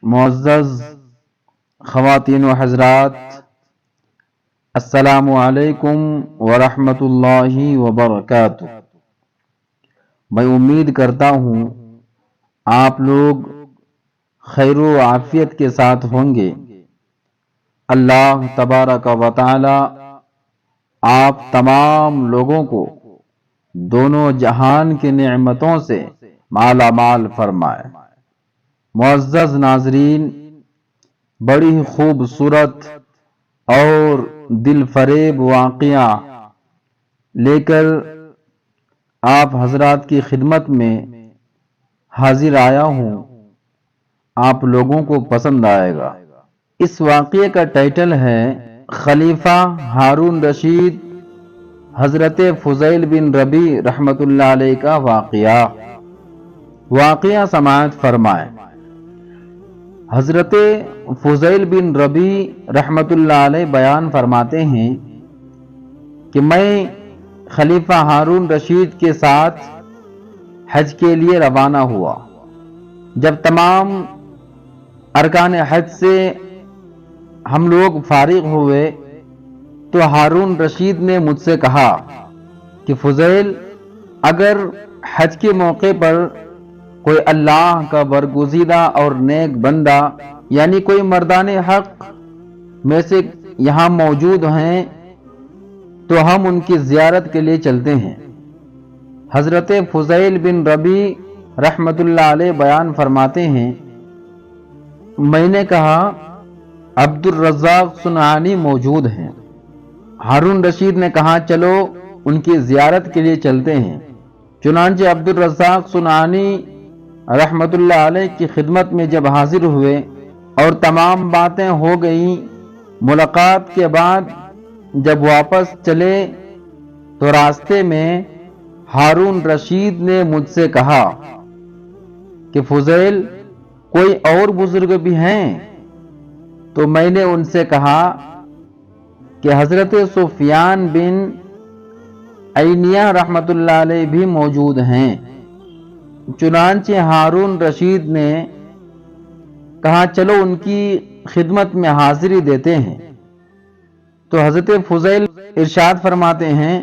معزز خواتین و حضرات، السلام علیکم ورحمۃ اللہ وبرکاتہ۔ میں امید کرتا ہوں آپ لوگ خیر و عافیت کے ساتھ ہوں گے۔ اللہ تبارک و تعالی آپ تمام لوگوں کو دونوں جہان کی نعمتوں سے مالا مال فرمائے۔ معزز ناظرین، بڑی خوبصورت اور دل فریب واقعہ لے کر آپ حضرات کی خدمت میں حاضر آیا ہوں، آپ لوگوں کو پسند آئے گا۔ اس واقعے کا ٹائٹل ہے خلیفہ ہارون رشید حضرت فضیل بن ربیع رحمۃ اللہ علیہ کا واقعہ سماعت فرمائے۔ حضرت فضیل بن ربیع رحمۃ اللہ علیہ بیان فرماتے ہیں کہ میں خلیفہ ہارون رشید کے ساتھ حج کے لیے روانہ ہوا۔ جب تمام ارکان حج سے ہم لوگ فارغ ہوئے تو ہارون رشید نے مجھ سے کہا کہ فضیل، اگر حج کے موقع پر کوئی اللہ کا برگزیدہ اور نیک بندہ یعنی کوئی مردان حق میں سے یہاں موجود ہیں تو ہم ان کی زیارت کے لیے چلتے ہیں۔ حضرت فضیل بن ربیع رحمت اللہ علیہ بیان فرماتے ہیں، میں نے کہا عبد الرزاق صنعانی موجود ہیں۔ ہارون رشید نے کہا چلو ان کی زیارت کے لیے چلتے ہیں۔ چنانچہ عبد الرزاق صنعانی رحمت اللہ علیہ کی خدمت میں جب حاضر ہوئے اور تمام باتیں ہو گئیں، ملاقات کے بعد جب واپس چلے تو راستے میں ہارون رشید نے مجھ سے کہا کہ فضیل، کوئی اور بزرگ بھی ہیں؟ تو میں نے ان سے کہا کہ حضرت سفیان بن عینیہ رحمت اللہ علیہ بھی موجود ہیں۔ چنانچہ ہارون رشید نے کہا چلو ان کی خدمت میں حاضری دیتے ہیں۔ تو حضرت فضیل ارشاد فرماتے ہیں،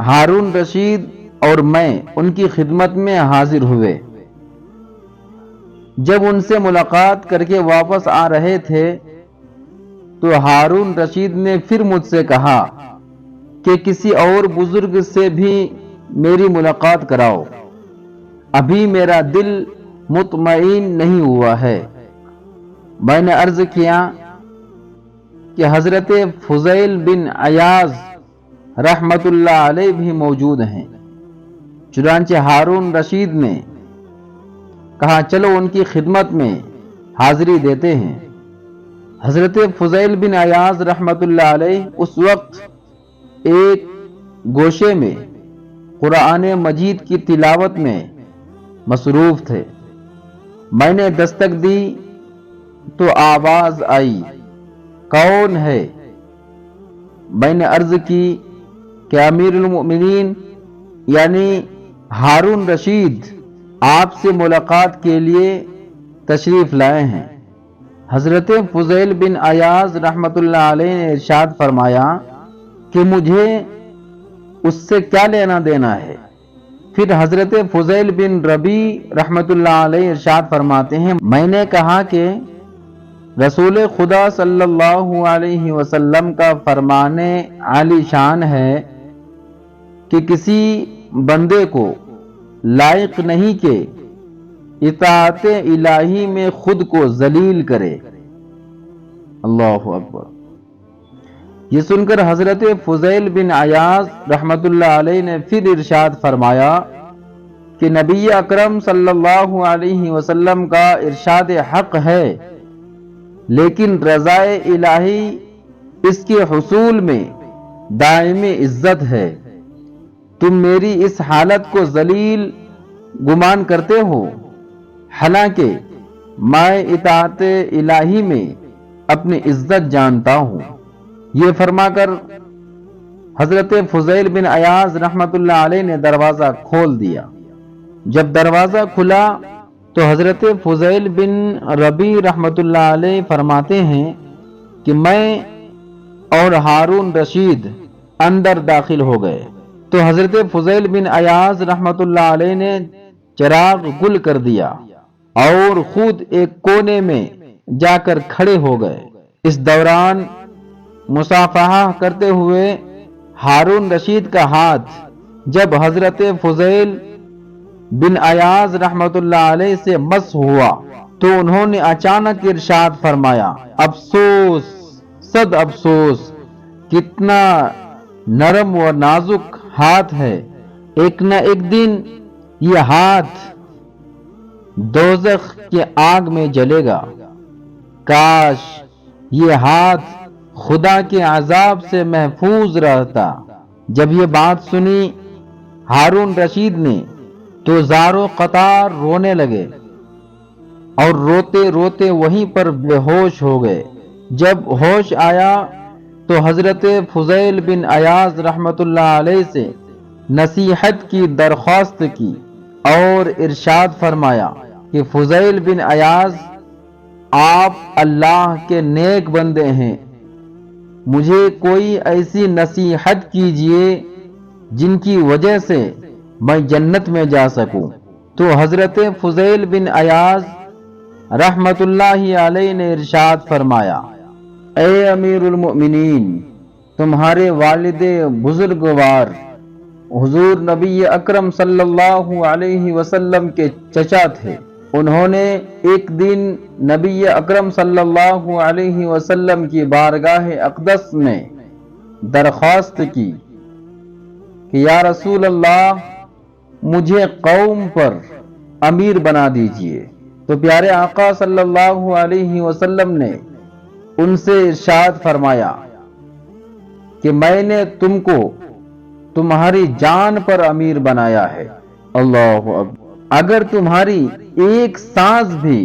ہارون رشید اور میں ان کی خدمت میں حاضر ہوئے۔ جب ان سے ملاقات کر کے واپس آ رہے تھے تو ہارون رشید نے پھر مجھ سے کہا کہ کسی اور بزرگ سے بھی میری ملاقات کراؤ، ابھی میرا دل مطمئن نہیں ہوا ہے۔ میں نے عرض کیا کہ حضرت فضیل بن عیاض رحمت اللہ علیہ بھی موجود ہیں۔ چنانچہ ہارون رشید نے کہا چلو ان کی خدمت میں حاضری دیتے ہیں۔ حضرت فضیل بن عیاض رحمت اللہ علیہ اس وقت ایک گوشے میں قرآن مجید کی تلاوت میں مصروف تھے۔ میں نے دستک دی تو آواز آئی، کون ہے؟ میں نے عرض کی کہ امیر المؤمنین یعنی ہارون رشید آپ سے ملاقات کے لیے تشریف لائے ہیں۔ حضرت فضیل بن عیاض رحمت اللہ علیہ نے ارشاد فرمایا کہ مجھے اس سے کیا لینا دینا ہے؟ پھر حضرت فضیل بن ربیع رحمت اللہ علیہ ارشاد فرماتے ہیں، میں نے کہا کہ رسول خدا صلی اللہ علیہ وسلم کا فرمان عالی شان ہے کہ کسی بندے کو لائق نہیں کہ اطاعت الہی میں خود کو ذلیل کرے۔ اللہ اکبر۔ یہ سن کر حضرت فضیل بن عیاض رحمت اللہ علیہ نے پھر ارشاد فرمایا کہ نبی اکرم صلی اللہ علیہ وسلم کا ارشاد حق ہے، لیکن رضا الہی اس کے حصول میں دائم عزت ہے۔ تم میری اس حالت کو ذلیل گمان کرتے ہو، حالانکہ میں اطاعت الہی میں اپنی عزت جانتا ہوں۔ یہ فرما کر حضرت فضیل بن عیاض رحمت اللہ علیہ نے دروازہ کھول دیا۔ جب دروازہ کھلا تو حضرت فضیل بن ربی رحمۃ اللہ علیہ فرماتے ہیں کہ میں اور ہارون رشید اندر داخل ہو گئے تو حضرت فضیل بن ایاز رحمۃ اللہ علیہ نے چراغ گل کر دیا اور خود ایک کونے میں جا کر کھڑے ہو گئے۔ اس دوران مصافحہ کرتے ہوئے ہارون رشید کا ہاتھ جب حضرت فضیل بن ایاز رحمۃ اللہ علیہ سے مس ہوا تو انہوں نے اچانک ارشاد فرمایا، افسوس صد افسوس، کتنا نرم و نازک ہاتھ ہے، ایک نہ ایک دن یہ ہاتھ دوزخ کے آگ میں جلے گا، کاش یہ ہاتھ خدا کے عذاب سے محفوظ رہتا۔ جب یہ بات سنی ہارون رشید نے تو زارو قطار رونے لگے اور روتے روتے وہیں پر بے ہوش ہو گئے۔ جب ہوش آیا تو حضرت فضیل بن ایاز رحمۃ اللہ علیہ سے نصیحت کی درخواست کی اور ارشاد فرمایا کہ فضیل بن ایاز، آپ اللہ کے نیک بندے ہیں، مجھے کوئی ایسی نصیحت کیجئے جن کی وجہ سے میں جنت میں جا سکوں۔ تو حضرت فضیل بن ایاز رحمت اللہ علیہ نے ارشاد فرمایا، اے امیر المؤمنین، تمہارے والد بزرگوار حضور نبی اکرم صلی اللہ علیہ وسلم کے چچا تھے۔ انہوں نے ایک دن نبی اکرم صلی اللہ علیہ وسلم کی بارگاہ اقدس میں درخواست کی کہ یا رسول اللہ، مجھے قوم پر امیر بنا دیجئے۔ تو پیارے آقا صلی اللہ علیہ وسلم نے ان سے ارشاد فرمایا کہ میں نے تم کو تمہاری جان پر امیر بنایا ہے۔ اللہ اکبر! اگر تمہاری ایک سانس بھی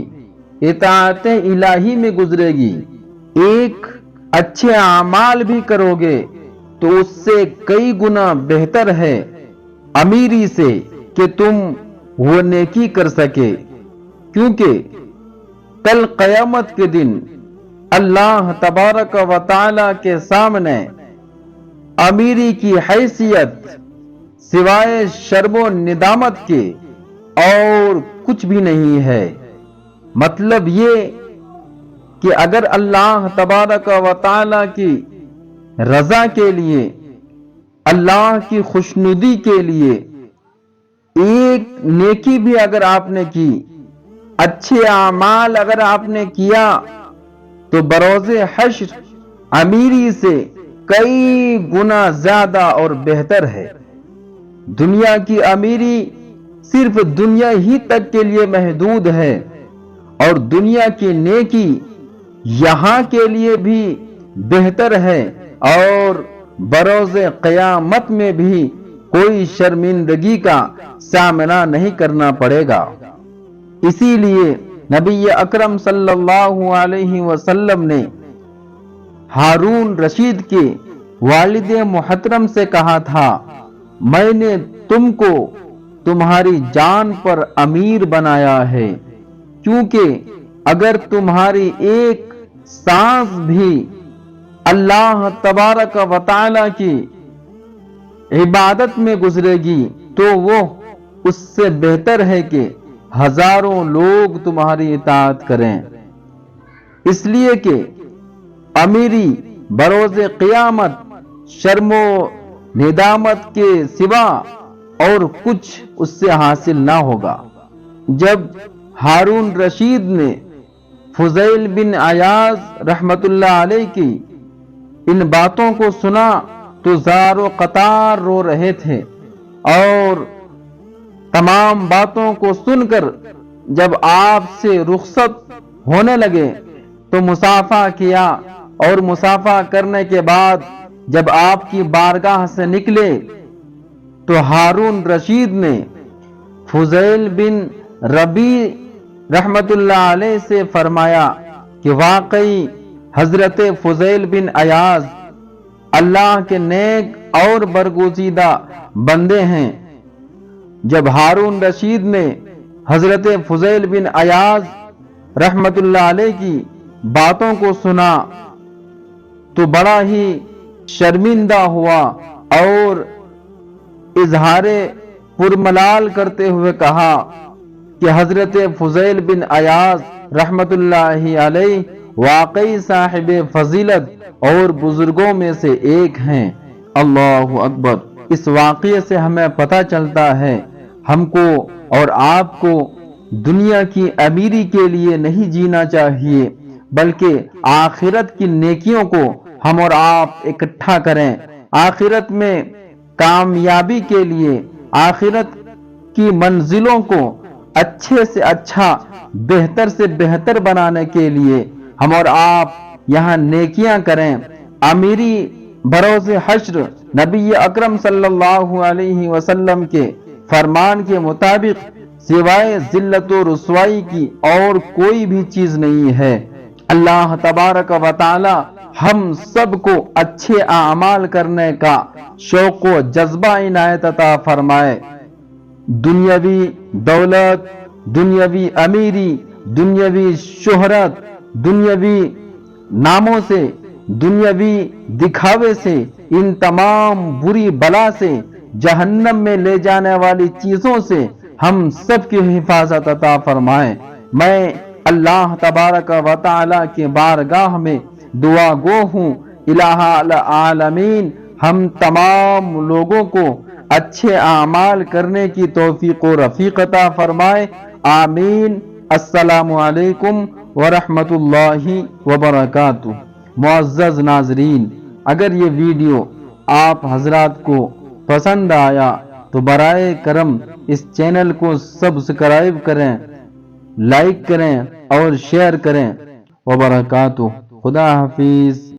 اطاعت الہی میں گزرے گی، ایک اچھے اعمال بھی کرو گے تو اس سے کئی گنا بہتر ہے امیری سے کہ تم وہ نیکی کر سکے، کیونکہ کل قیامت کے دن اللہ تبارک و تعالی کے سامنے امیری کی حیثیت سوائے شرم و ندامت کے اور کچھ بھی نہیں ہے۔ مطلب یہ کہ اگر اللہ تبارک و تعالی کی رضا کے لیے، اللہ کی خوشنودی کے لیے ایک نیکی بھی اگر آپ نے کی، اچھے اعمال اگر آپ نے کیا، تو بروز حشر امیری سے کئی گنا زیادہ اور بہتر ہے۔ دنیا کی امیری صرف دنیا ہی تک کے لیے محدود ہے، اور دنیا کی نیکی یہاں کے لیے بھی بہتر ہے، اور بروز قیامت میں بھی کوئی شرمندگی کا سامنا نہیں کرنا پڑے گا۔ اسی لیے نبی اکرم صلی اللہ علیہ وسلم نے ہارون رشید کے والد محترم سے کہا تھا، میں نے تم کو تمہاری جان پر امیر بنایا ہے، کیونکہ اگر تمہاری ایک سانس بھی اللہ تبارک و تعالی کی عبادت میں گزرے گی تو وہ اس سے بہتر ہے کہ ہزاروں لوگ تمہاری اطاعت کریں۔ اس لیے کہ امیری بروز قیامت شرم و ندامت کے سوا اور کچھ اس سے حاصل نہ ہوگا۔ جب ہارون رشید نے فضیل بن ایاز رحمت اللہ علیہ کی ان باتوں کو سنا تو زار و قطار رو رہے تھے، اور تمام باتوں کو سن کر جب آپ سے رخصت ہونے لگے تو مصافحہ کیا، اور مصافحہ کرنے کے بعد جب آپ کی بارگاہ سے نکلے تو ہارون رشید نے فضیل بن ربی رحمت اللہ علیہ سے فرمایا کہ واقعی حضرت فضیل بن ایاز اللہ کے نیک اور برگزیدہ بندے ہیں۔ جب ہارون رشید نے حضرت فضیل بن عیاض رحمت اللہ علیہ کی باتوں کو سنا تو بڑا ہی شرمندہ ہوا اور اظہار پرملال کرتے ہوئے کہا کہ حضرت فضیل بن عیاض رحمت اللہ علیہ واقعی صاحب فضیلت اور بزرگوں میں سے ایک ہیں۔ اللہ اکبر۔ اس واقعے سے ہمیں پتہ چلتا ہے ہم کو اور آپ کو دنیا کی امیری کے لیے نہیں جینا چاہیے، بلکہ آخرت کی نیکیوں کو ہم اور آپ اکٹھا کریں۔ آخرت میں کامیابی کے لیے، آخرت کی منزلوں کو اچھے سے اچھا، بہتر سے بہتر بنانے کے لیے ہم اور آپ یہاں نیکیاں کریں۔ امیری بروز حشر نبی اکرم صلی اللہ علیہ وسلم کے فرمان کے مطابق سوائے ذلت و رسوائی کی اور کوئی بھی چیز نہیں ہے۔ اللہ تبارک و تعالی ہم سب کو اچھے اعمال کرنے کا شوق و جذبہ عنایت عطا فرمائے۔ دنیاوی دولت، دنیاوی امیری، دنیاوی شہرت، دنیاوی ناموں سے، دنیاوی دکھاوے سے، ان تمام بری بلا سے، جہنم میں لے جانے والی چیزوں سے ہم سب کی حفاظت عطا فرمائے۔ میں اللہ تبارک و تعالی کے بارگاہ میں دعا گو ہوں، الہ العالمین ہم تمام لوگوں کو اچھے اعمال کرنے کی توفیق و رفیق عطا فرمائے، آمین۔ السلام علیکم ورحمۃ اللہ وبرکاتہ۔ معزز ناظرین، اگر یہ ویڈیو آپ حضرات کو پسند آیا تو برائے کرم اس چینل کو سبسکرائب کریں، لائک کریں اور شیئر کریں۔ وبرکاتہ۔ خدا حافظ۔